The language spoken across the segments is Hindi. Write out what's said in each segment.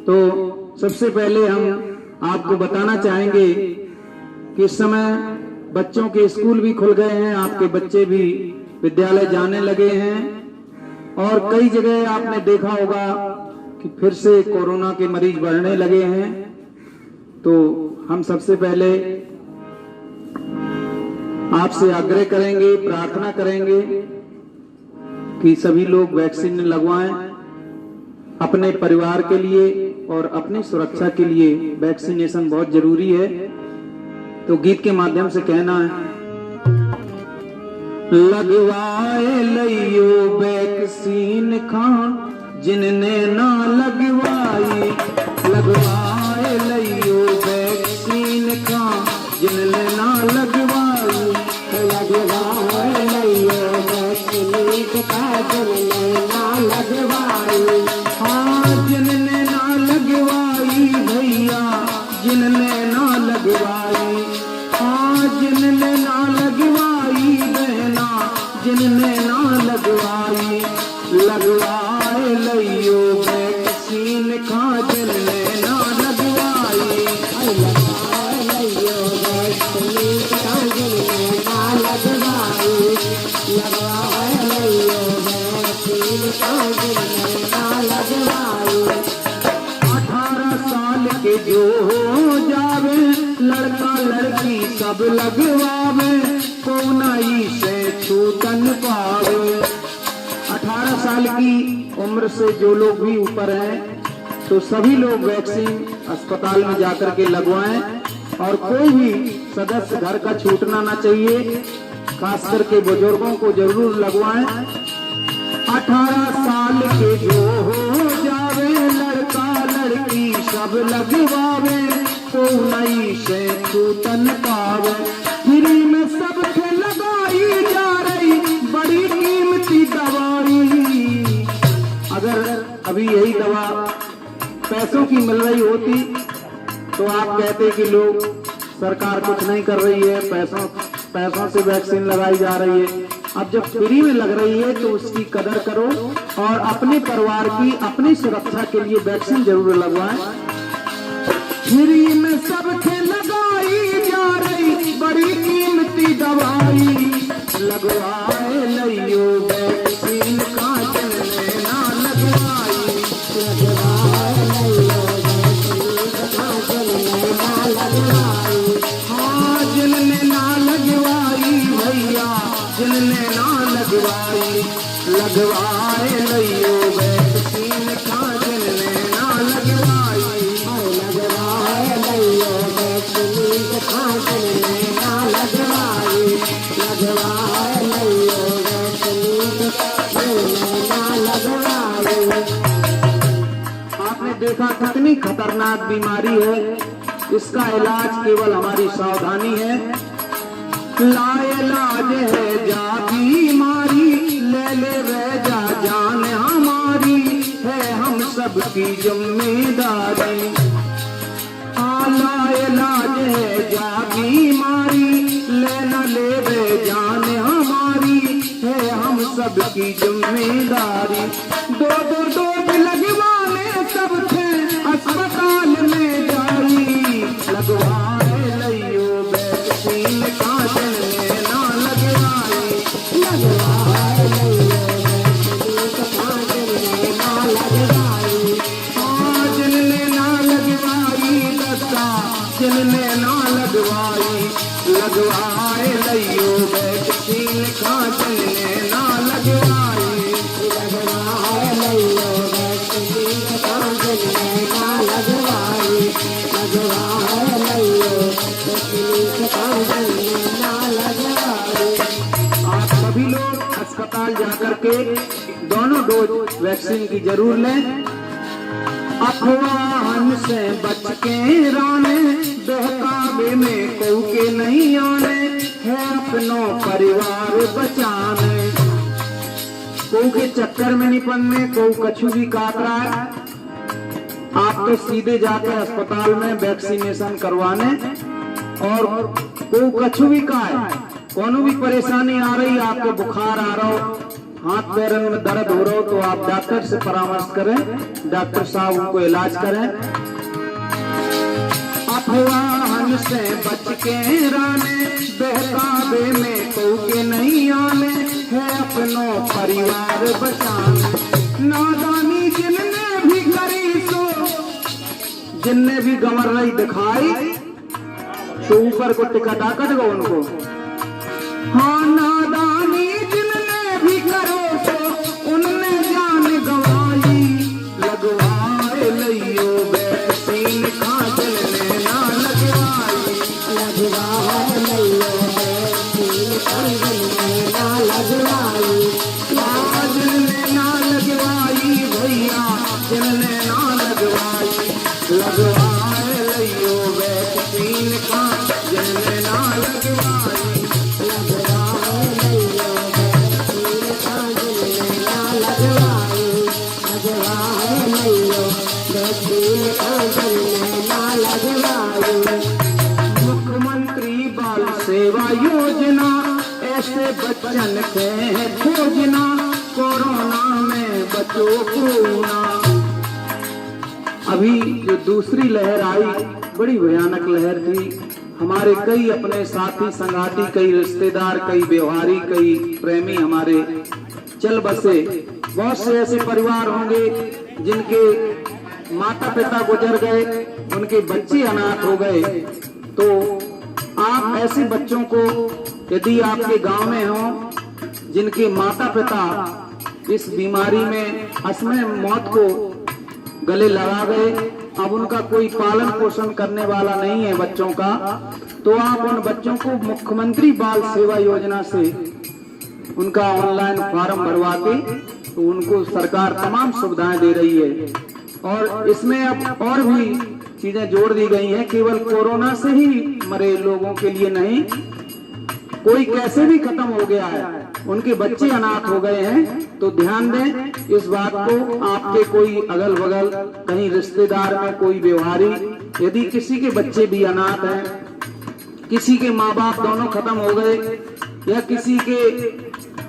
तो सबसे पहले हम आपको बताना चाहेंगे कि इस समय बच्चों के स्कूल भी खुल गए हैं, आपके बच्चे भी विद्यालय जाने लगे हैं और कई जगह आपने देखा होगा कि फिर से कोरोना के मरीज बढ़ने लगे हैं। तो हम सबसे पहले आपसे आग्रह करेंगे, प्रार्थना करेंगे कि सभी लोग वैक्सीन लगवाएं। अपने परिवार के लिए और अपनी सुरक्षा के लिए वैक्सीनेशन बहुत जरूरी है। तो गीत के माध्यम से कहना है, लगवाए लियो वैक्सीन खां जिनने ना लगवाई, लगवाए लियो वैक्सीन खां जिनने ना लगवाई, लगवाए लियो वैक्सीन खां जिनने ना लगवाई। हाँ जिनने ना लगवाई भैया, जिनने ना लगवाई, हाँ जिनने ना लगवाई बहना, जिनने ना लगवाई, लगवाए लियो वैक्सीन खां जिनने ना लगवाई, लगवाए लियो वैक्सीन खां जिनने ना लगवाई, लगवाए लियो वैक्सीन खां जिनने ना लगवाई। 18 साल के जो हो जावे, लड़का लड़की सब लगवावे, कोनाई से छूटन पावे। 18 साल की उम्र से जो लोग भी ऊपर हैं तो सभी लोग वैक्सीन अस्पताल में जाकर के लगवाएं और कोई भी सदस्य घर का छूटना ना चाहिए, खास करके बुजुर्गों को जरूर लगवाएं। 18 साल के जो हो जावे, लड़का लड़की सब लगवावे, तो नई से छूटन पावे। फ्री में सबके लगाई जा रही बड़ी कीमती दवाई। अगर अभी यही दवा पैसों की मिल रही होती तो आप कहते कि लोग सरकार कुछ नहीं कर रही है, पैसों से वैक्सीन लगाई जा रही है। अब जब फ्री में लग रही है तो उसकी कदर करो और अपने परिवार की, अपनी सुरक्षा के लिए वैक्सीन जरूर लगवाएं। फ्री में सबके लगाई जा रही बड़ी कीमती दवाई, लगवाए लियो वैक्सीन खां जिनने ना लगवाई, लगवाए लियो वैक्सीन खां जिनने ना लगवाई। हाँ जिनने ना लगवाई भैया, जिनने ना लगवाई, लगवाए लियो वैक्सीन खां जिनने ना लगवाई, लगवाए लियो वैक्सीन खां जिनने ना लगवाई, लगवाए लियो वैक्सीन जिनने ना लगवाई। आपने देखा कितनी खतरनाक बीमारी है, इसका इलाज केवल हमारी सावधानी है। लाइलाज है जा बीमारी, ले ले रह जा जान हमारी, है हम सबकी जिम्मेदारी। लाइलाज है जा बीमारी, ले न ले रह जान हमारी, है हम सबकी जिम्मेदारी। दो डोज लगवाने सब थे अस्पताल में जाई, लगवाए लियो वैक्सीन खां जिनने ना लगवाई, लगवाए लियो वैक्सीन खां जिनने ना लगवाई। हाँ जिनने ना लगवाई दस्ता, जिनने ना लगवाई, लगवाए लियो वैक्सीन खां जिनने ना लगवाई, लगवाए लियो वैक्सीन खां जिनने ना लगवाई, लगवाए लियो वैक्सीन खां जिनने ना लगवाई। आप सभी लोग अस्पताल जाकर के दोनों डोज वैक्सीन की जरूर लें। अफवाहन से बच के राने, बहकावे में कोई के नहीं आने, है अपनों परिवार बचाने। कोई के चक्कर में नहीं पड़ने, कोई कछु भी काट रहा है, आप तो सीधे जाके अस्पताल में वैक्सीनेशन करवाने। और कोई कछु भी का है, कोनो भी परेशानी आ रही, आपको बुखार आ रहा हो, हाथ पैरों में दर्द हो रहा हो तो आप डॉक्टर से परामर्श करें, डॉक्टर साहब उनको इलाज करें। अफवाहन से बच के राने, बहकावे में के नहीं आने, है अपनों परिवार बचाने। नादानी जिनने भी करी सो, जिनने भी गंवर रही दिखाई तो ऊपर को टिकट आकट गो उनको। हाँ नादानी जिनने भी करो तो उनने जान गवाई, लगवाए लियो वैक्सीन काजल ने ना लगवाई, लगवाए लियो वैक्सीन काजल ने ना लगवाई, काजल ने ना लगवाई भैया जिनने ना लगवाई, लगवाए लियो वैक्सीन काजल ने ना लगवाई, लगवाए लियो वैक्सीन काजल ने ना लगवाई, लगवाए लियो वैक्सीन काजल ने ना लगवाई। मुख्यमंत्री बाल सेवा योजना ऐसे बच्चन के खोजना, कोरोना में बचो कोरोना। अभी जो दूसरी लहर आई बड़ी भयानक लहर थी। हमारे कई अपने साथी संगाती, कई रिश्तेदार, कई व्यवहारी, कई प्रेमी हमारे चल बसे। बहुत से ऐसे परिवार होंगे जिनके माता पिता गुजर गए, उनके बच्चे अनाथ हो गए। तो आप ऐसे बच्चों को यदि आपके गांव में हो जिनके माता पिता इस बीमारी में असमय मौत को गले लगा गए, अब उनका कोई पालन पोषण करने वाला नहीं है बच्चों का, तो आप उन बच्चों को मुख्यमंत्री बाल सेवा योजना से उनका ऑनलाइन फॉर्म भरवा के तो उनको सरकार तमाम सुविधाएं दे रही है। और इसमें अब और भी चीजें जोड़ दी गई हैं, केवल कोरोना से ही मरे लोगों के लिए नहीं, कोई कैसे भी खत्म हो गया है, उनके बच्चे अनाथ हो गए हैं तो ध्यान दें इस बात को। आपके कोई अगल बगल कहीं रिश्तेदार में कोई व्यवहारी यदि किसी के बच्चे भी अनाथ हैं, किसी के माँ बाप दोनों खत्म हो गए या किसी के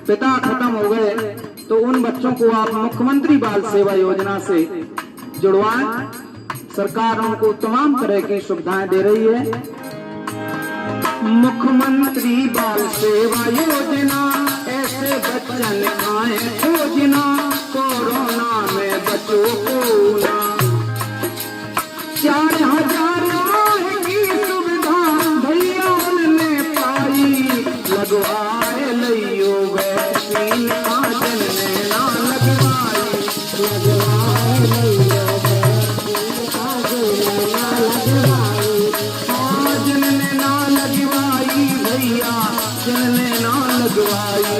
पिता खत्म हो गए, तो उन बच्चों को आप मुख्यमंत्री बाल सेवा योजना से जुड़वाएं। सरकार उनको तमाम तरह की सुविधाएं दे रही है। मुख्यमंत्री बाल सेवा योजना ऐसे बच्चन आए खोजना, कोरोना में बचो कोरोना। 4000 की सुविधा भैया उनने पाई, लगवाए लियो वैक्सीन काजल ने ना लगवाई, लगवाए लियो वैक्सीन काजल ने ना लगवाई, काजल ने ना लगवाई भैया जिनने ना लगवाई,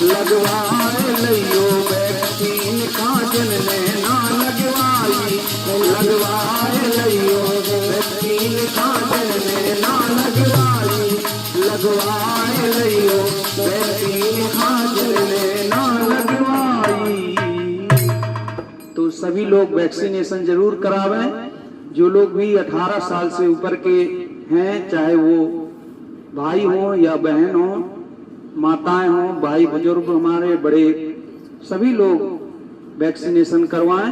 लगवाए लियो वैक्सीन काजल ने ना लगवाई, लगवाए लियो वैक्सीन काजल ने ना लगवाई, लगवाए लियो वैक्सीन काजल ने ना लगवाई। तो सभी लोग वैक्सीनेशन जरूर करावें। जो लोग भी 18 साल से ऊपर के हैं, चाहे वो भाई हो या बहन हो, माताएं हो, भाई बुजुर्ग हमारे बड़े, सभी लोग वैक्सीनेशन करवाएं।